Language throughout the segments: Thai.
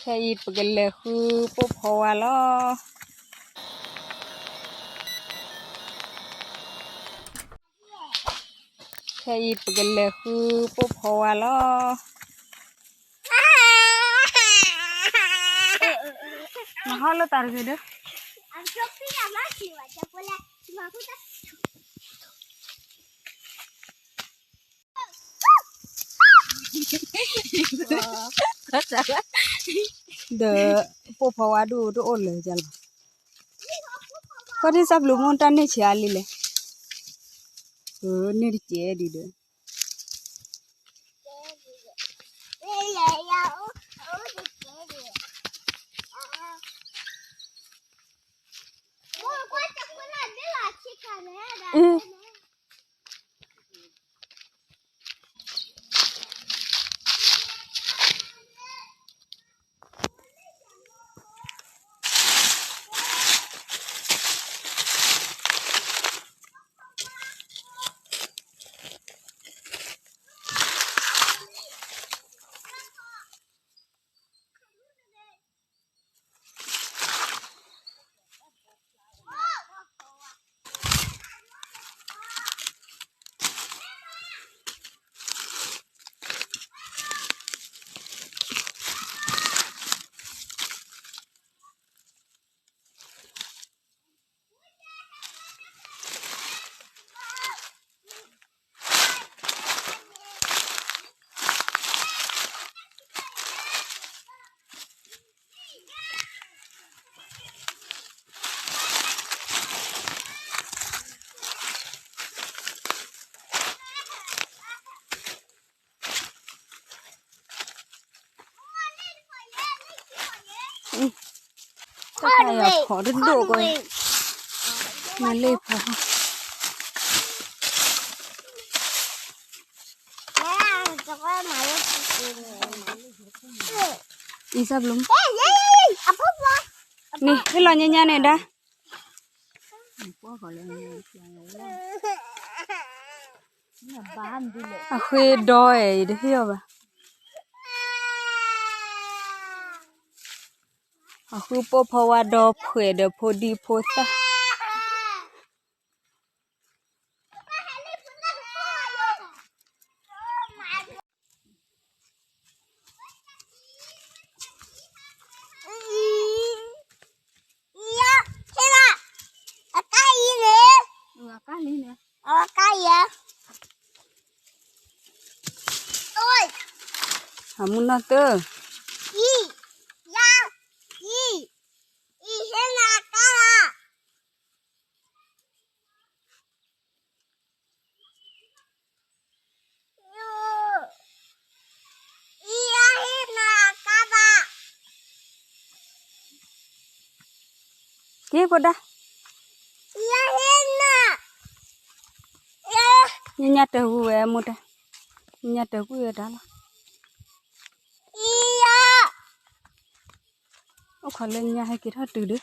ค่อีปกันเลยคือปุ๊บพอวะล้อแค่อีปกันเลยคือปุ๊บพอวะล้อมาฮอลล์ตาร์กิดเด้อปุ๊บพอวะดูโอนเลยจังก็ที่สับลูกมอนตันนี่เชียร์ลิเลยนี่ดิเจดีเด้อก็ใครอ่ะขอดึงดูก่อนมาเลยพออีสับลุมนี่ให้รอเนี่ยเนี่ยด้าอะคุยดอยเดี๋ยวบ่อะคุยปุ๊บพอว่าดอเผื่อเดี๋ยวพอดีพอตาหามุนน่ะเตอเก็บก็ได้เนี่ยเตอหัวมุดเนี่ยเตอหัวด้าละโอ้ขอเล่นเนี่ยให้กินทอดตื่นดิ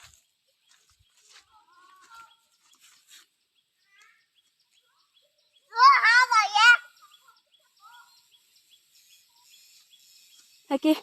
ให้กิน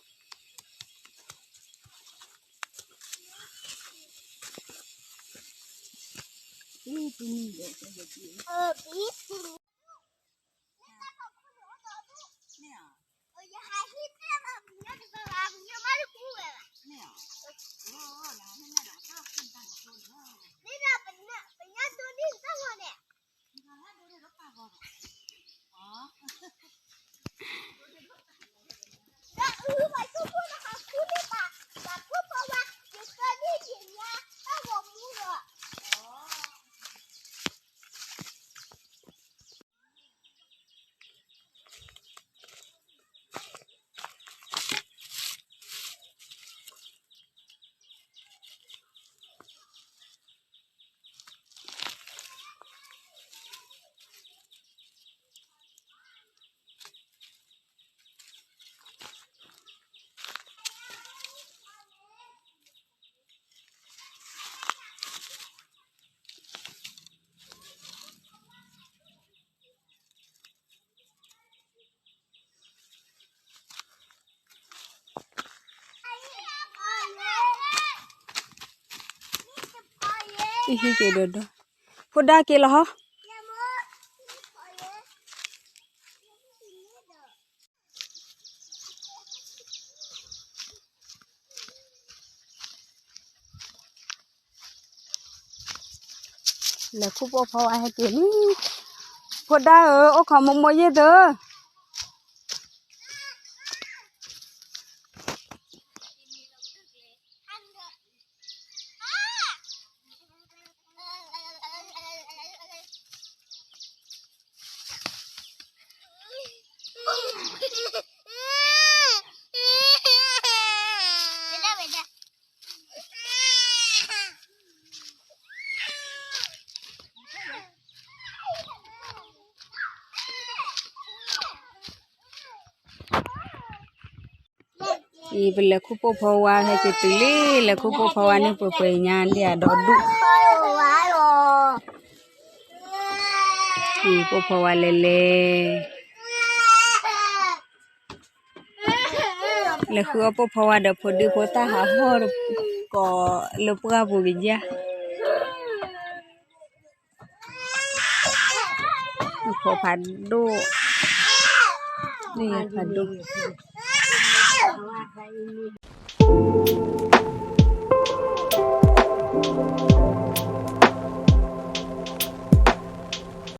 Ihi ke do. Poda ke lah ha. Là khu bộ phao ai tiền Poda ở khom một mồi đó. Ibele kupo pawa hai ketuli le kupo pawa ni pepe nyandi adodu. Kupo pawa lele. Le kupo pawa da podi kota hahor ko le pura bugija. Ko padu. Ni padu.